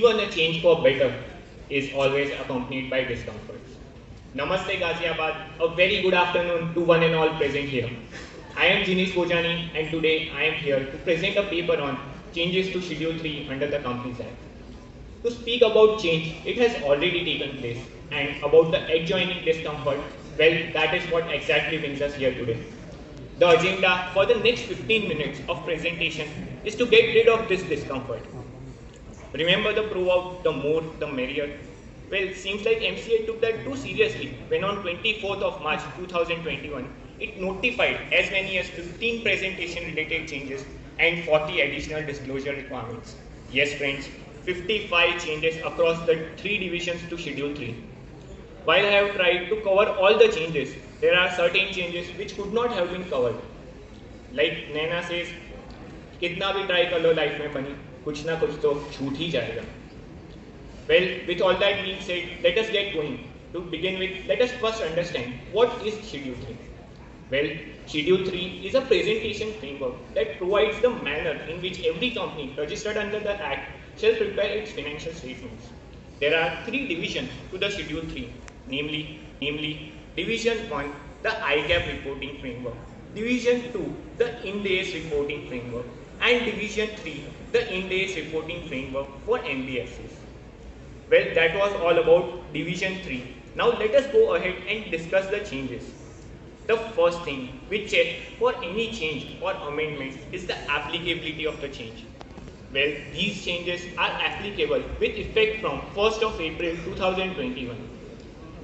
even a change for better is always accompanied by discomforts. Namaste Ghaziabad, a very good afternoon to one and all present here. I am Jinesh Bojani and today I am here to present a paper on changes to Schedule 3 under the Companies Act. To speak about change, it has already taken place, and about the adjoining discomfort, well, that is what exactly brings us here today. The agenda for the next 15 minutes of presentation is to get rid of this discomfort. Remember the proverb, the more the merrier? Well, seems like MCA took that too seriously when on 24th of March 2021, it notified as many as 15 presentation related changes and 40 additional disclosure requirements. Yes friends, 55 changes across the 3 divisions to Schedule 3. While I have tried to cover all the changes, there are certain changes which could not have been covered. Like Naina says, कितना भी try कर लो life में बनी, कुछ ना कुछ तो छूट ही जाएगा. Well, with all that being said, let us get going. To begin with, let us first understand what is Schedule 3. Well, Schedule 3 is a presentation framework that provides the manner in which every company registered under the Act shall prepare its financial statements. There are 3 divisions to the Schedule 3, namely Division 1, the IGAP reporting framework, Division 2, the Ind AS reporting framework, and Division 3, the Ind AS reporting framework for NBFCs. Well, that was all about Division 3. Now let us go ahead and discuss the changes. The first thing we check for any change or amendment is the applicability of the change. Well, these changes are applicable with effect from 1st of April 2021.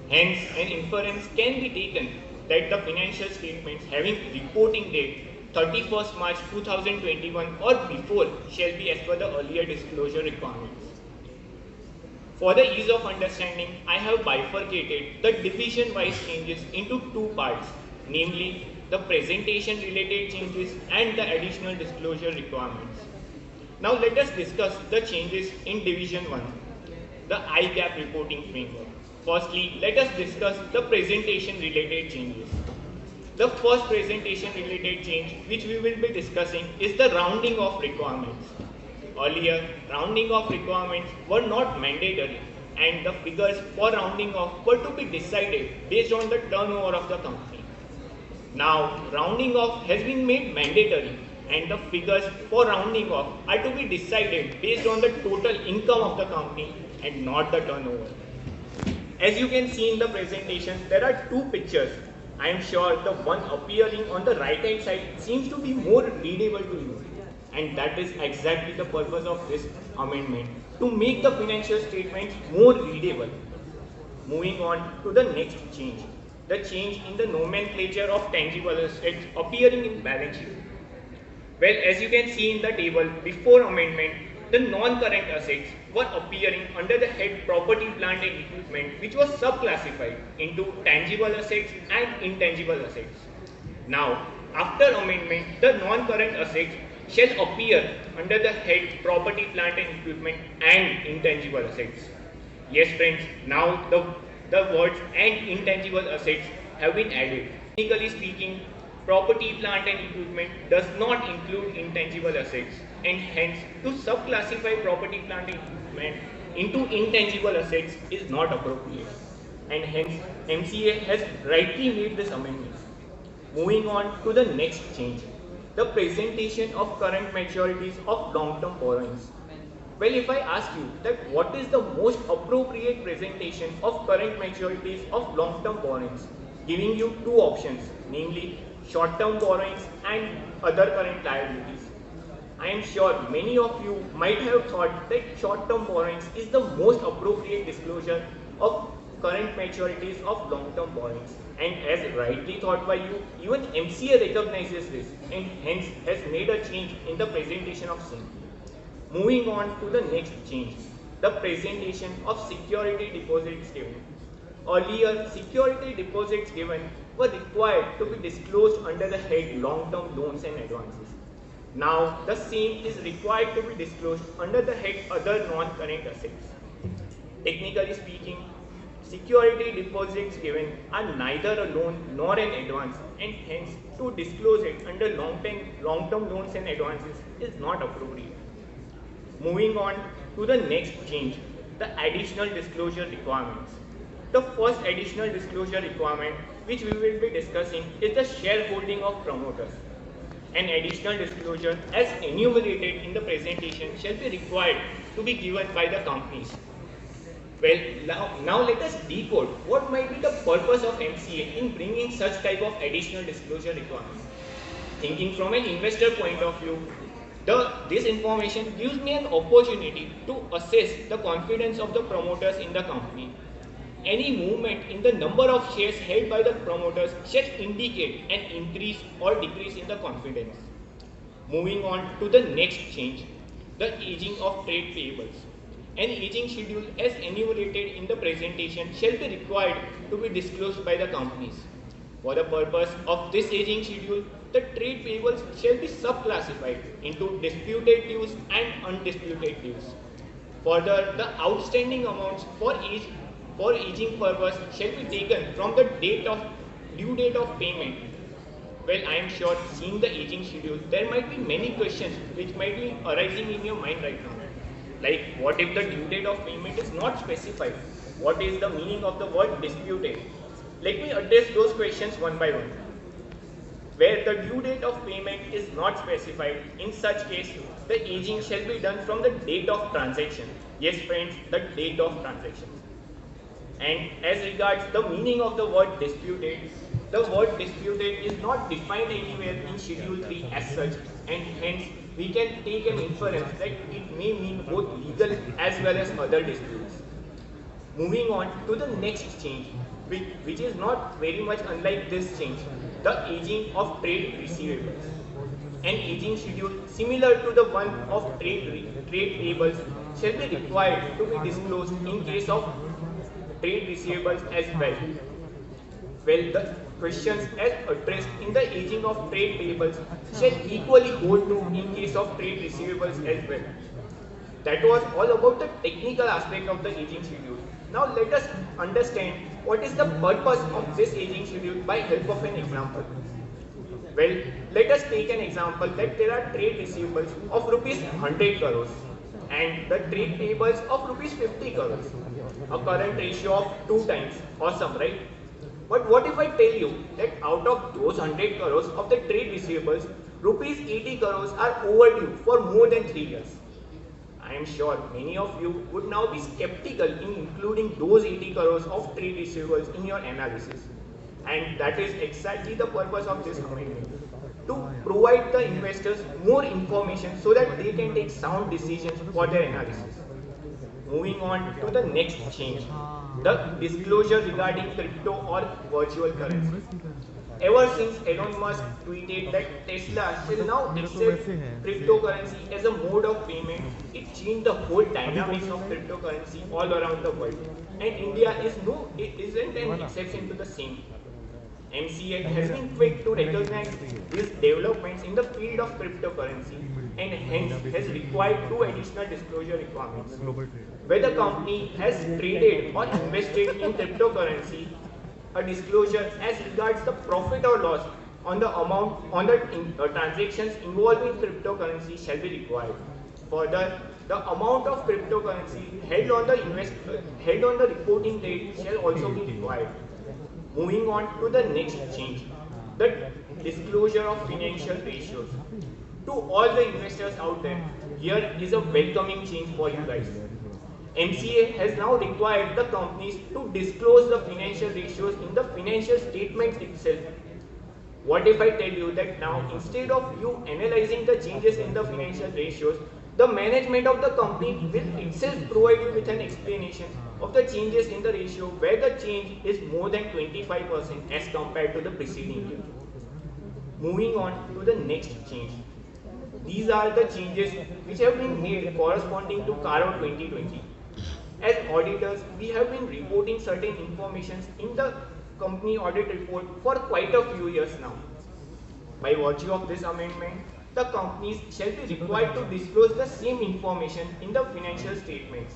Hence, an inference can be taken that the financial statements having reporting date 31st March 2021 or before shall be as per the earlier disclosure requirements. For the ease of understanding, I have bifurcated the division-wise changes into 2 parts, namely the presentation-related changes and the additional disclosure requirements. Now let us discuss the changes in Division 1, the IGAP reporting framework. Firstly, let us discuss the presentation-related changes. The first presentation-related change which we will be discussing is the rounding off requirements. Earlier, rounding off requirements were not mandatory and the figures for rounding off were to be decided based on the turnover of the company. Now, rounding off has been made mandatory and the figures for rounding off are to be decided based on the total income of the company and not the turnover. As you can see in the presentation, there are 2 pictures. I am sure the one appearing on the right hand side seems to be more readable to you. And that is exactly the purpose of this amendment, to make the financial statements more readable. Moving on to the next change, the change in the nomenclature of tangible assets appearing in balance sheet. Well, as you can see in the table before amendment, the non-current assets were appearing under the head property, plant and equipment, which was subclassified into tangible assets and intangible assets. Now, after amendment, the non-current assets shall appear under the head property, plant and equipment and intangible assets. Yes friends, now the words and intangible assets have been added. Technically speaking, property, plant and equipment does not include intangible assets and hence to subclassify property, plant and equipment into intangible assets is not appropriate. And hence MCA has rightly made this amendment. Moving on to the next change, the presentation of current maturities of long-term borrowings. Well, if I ask you that what is the most appropriate presentation of current maturities of long-term borrowings, giving you 2 options, namely short-term borrowings and other current liabilities. I am sure many of you might have thought that short-term borrowings is the most appropriate disclosure of current maturities of long-term borrowings. And as rightly thought by you, even MCA recognizes this and hence has made a change in the presentation of same. Moving on to the next change, the presentation of security deposits given. Earlier, security deposits given were required to be disclosed under the head long-term loans and advances. Now, the same is required to be disclosed under the head other non-current assets. Technically speaking, security deposits given are neither a loan nor an advance and hence to disclose it under long-term loans and advances is not appropriate. Moving on to the next change, the additional disclosure requirements. The first additional disclosure requirement which we will be discussing is the shareholding of promoters. An additional disclosure as enumerated in the presentation shall be required to be given by the companies. Well, now let us decode what might be the purpose of MCA in bringing such type of additional disclosure requirements. Thinking from an investor point of view, this information gives me an opportunity to assess the confidence of the promoters in the company. Any movement in the number of shares held by the promoters shall indicate an increase or decrease in the confidence. Moving on to the next change, the aging of trade payables. An aging schedule as enumerated in the presentation shall be required to be disclosed by the companies. For the purpose of this aging schedule, the trade payables shall be subclassified into disputed dues and undisputed dues. Further, the outstanding amounts for aging purpose shall be taken from the due date of payment. Well, I am sure seeing the aging schedule, there might be many questions which might be arising in your mind right now. Like, what if the due date of payment is not specified? What is the meaning of the word disputed? Let me address those questions one by one. Where the due date of payment is not specified, in such case, the aging shall be done from the date of transaction. Yes, friends, the date of transaction. And as regards the meaning of the word disputed, the word disputed is not defined anywhere in Schedule 3 as such, and hence we can take an inference that it may mean both legal as well as other disputes. Moving on to the next change, which is not very much unlike this change, the aging of trade receivables. An aging schedule similar to the one of trade payables shall be required to be disclosed in case of trade receivables as well. Well, the questions as addressed in the aging of trade payables shall equally hold true in case of trade receivables as well. That was all about the technical aspect of the aging schedule. Now let us understand what is the purpose of this aging schedule by help of an example. Well, let us take an example that there are trade receivables of rupees 100 crores and the trade payables of rupees 50 crores. A current ratio of 2 times. Awesome, right? But what if I tell you that out of those 100 crores of the trade receivables, rupees 80 crores are overdue for more than 3 years? I am sure many of you would now be skeptical in including those 80 crores of trade receivables in your analysis. And that is exactly the purpose of this amendment. To provide the investors more information so that they can take sound decisions for their analysis. Moving on to the next change, the disclosure regarding crypto or virtual currency. Ever since Elon Musk tweeted that Tesla will now accept cryptocurrency as a mode of payment, it changed the whole dynamics of cryptocurrency all around the world. And India isn't an exception to the same. MCA has been quick to recognize these developments in the field of cryptocurrency and hence has required 2 additional disclosure requirements. Whether the company has traded or invested in cryptocurrency, a disclosure as regards the profit or loss on the amount on the transactions involving cryptocurrency shall be required. Further, the amount of cryptocurrency held on the reporting date shall also be required. Moving on to the next change, the disclosure of financial ratios. To all the investors out there, here is a welcoming change for you guys. MCA has now required the companies to disclose the financial ratios in the financial statements itself. What if I tell you that now instead of you analyzing the changes in the financial ratios, the management of the company will itself provide you with an explanation of the changes in the ratio where the change is more than 25% as compared to the preceding year. Moving on to the next change. These are the changes which have been made corresponding to CARO 2020. As auditors, we have been reporting certain information in the company audit report for quite a few years now. By virtue of this amendment, the companies shall be required to disclose the same information in the financial statements.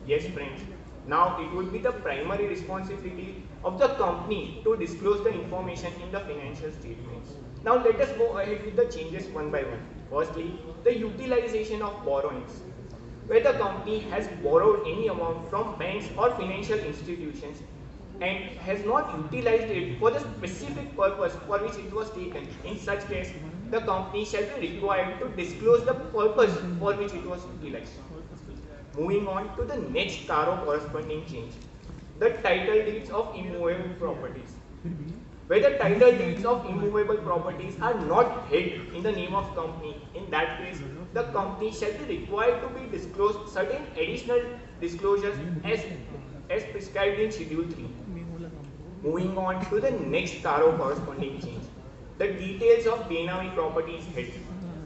Yes, friends, now it would be the primary responsibility of the company to disclose the information in the financial statements. Now let us go ahead with the changes one by one. Firstly, the utilization of borrowings. where the company has borrowed any amount from banks or financial institutions and has not utilized it for the specific purpose for which it was taken. In such case, the company shall be required to disclose the purpose for which it was utilized. Moving on to the next Taro corresponding change, the title deeds of immovable properties. Where the title deeds of immovable properties are not held in the name of company, in that case, the company shall be required to be disclosed certain additional disclosures as prescribed in Schedule 3. Moving on to the next Taro corresponding change, the details of Benami properties held.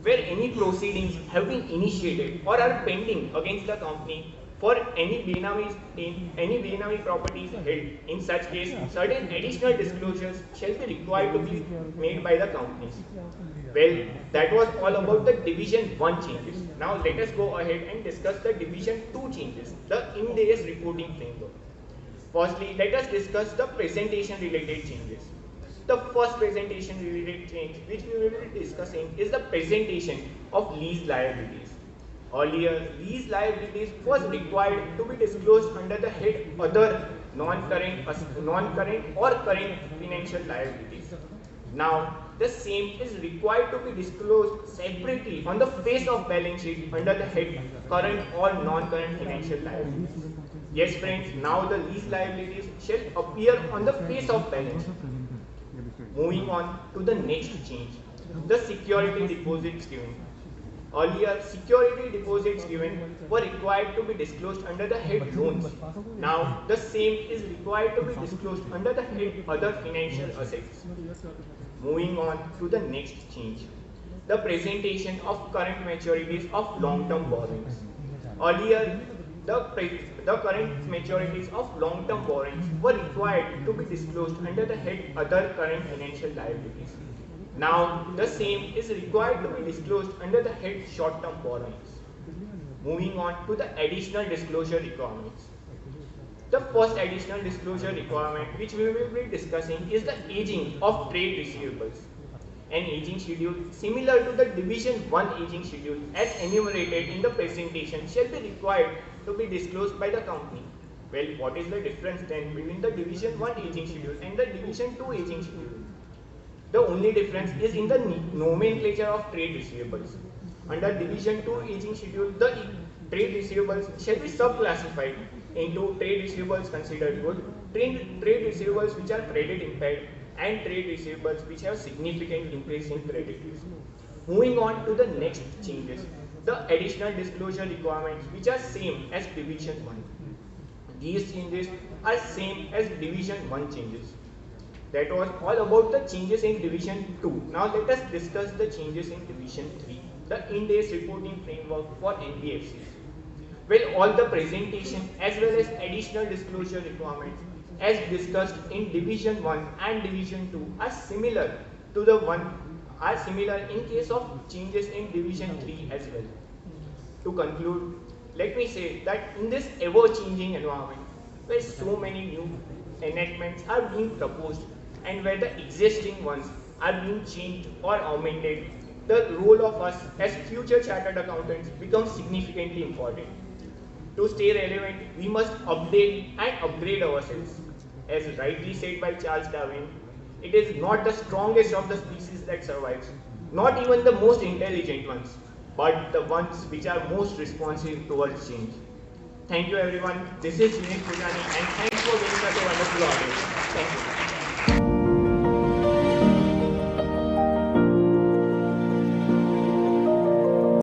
Where any proceedings have been initiated or are pending against the company for any Benami properties held, in such case, certain additional disclosures shall be required to be made by the companies. Well, that was all about the Division 1 changes. Now let us go ahead and discuss the Division 2 changes, the Ind AS reporting framework. Firstly, let us discuss the presentation related changes. The first presentation related change which we will be discussing is the presentation of lease liabilities. Earlier, lease liabilities was required to be disclosed under the head other non-current or current financial liabilities. Now, the same is required to be disclosed separately on the face of balance sheet under the head current or non-current financial liabilities. Yes friends, now the lease liabilities shall appear on the face of balance sheet. Moving on to the next change, the security deposits given. Earlier, security deposits given were required to be disclosed under the head loans. Now, the same is required to be disclosed under the head other financial assets. Moving on to the next change, the presentation of current maturities of long-term borrowings. Earlier, the current maturities of long-term borrowings were required to be disclosed under the head other current financial liabilities. Now, the same is required to be disclosed under the head short-term borrowings. Moving on to the additional disclosure requirements. The first additional disclosure requirement which we will be discussing is the aging of trade receivables. An aging schedule similar to the Division 1 aging schedule as enumerated in the presentation shall be required to be disclosed by the company. Well, what is the difference then between the Division 1 aging schedule and the Division 2 aging schedule? The only difference is in the nomenclature of trade receivables. Under Division 2 aging schedule, the trade receivables shall be subclassified into trade receivables considered good, trade receivables which are credit impaired, and trade receivables which have significant increase in credit risk. Moving on to the next changes, the additional disclosure requirements which are same as Division 1. These changes are same as Division 1 changes. That was all about the changes in Division 2. Now let us discuss the changes in Division 3, the Ind AS reporting framework for NBFCs. Well, all the presentation as well as additional disclosure requirements as discussed in Division 1 and Division 2 are similar in case of changes in Division 3 as well. To conclude, let me say that in this ever-changing environment where so many new enactments are being proposed and where the existing ones are being changed or amended, the role of us as future chartered accountants becomes significantly important. To stay relevant, we must update and upgrade ourselves. As rightly said by Charles Darwin, it is not the strongest of the species that survives, not even the most intelligent ones, but the ones which are most responsive towards change. Thank you everyone. This is Jinesh Bhojani and thanks for being such a wonderful audience. Thank you.